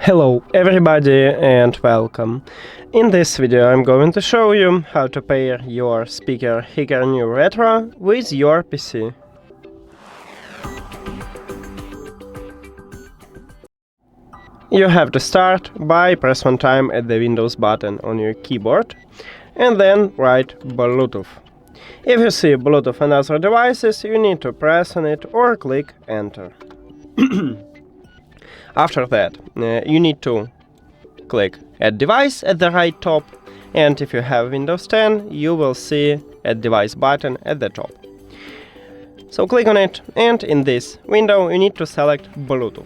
Hello everybody and welcome. In this video I'm going to show you how to pair your speaker HYKKER New Retro with your PC. You have to start by press one time at the Windows button on your keyboard and then write Bluetooth. If you see Bluetooth and other devices, you need to press on it or click Enter. After that, you need to click Add Device at the right top, and if you have Windows 10, you will see Add Device button at the top. So click on it, and in this window you need to select Bluetooth.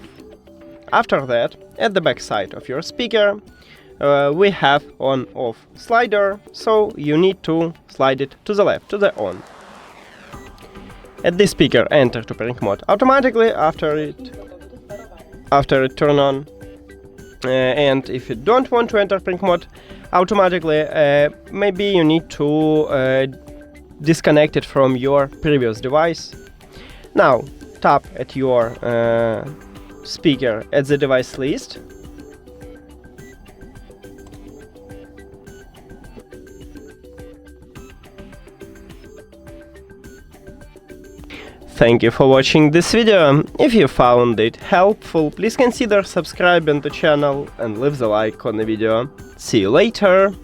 After that, at the back side of your speaker, we have on-off slider, so you need to slide it to the left, to the on. At this speaker, enter to pairing mode automatically after it turn on, and if you don't want to enter pairing mode automatically, maybe you need to disconnect it from your previous device. Now tap at your speaker at the device list. Thank you for watching this video. If you found it helpful, please consider subscribing to the channel and leave the like on the video. See you later!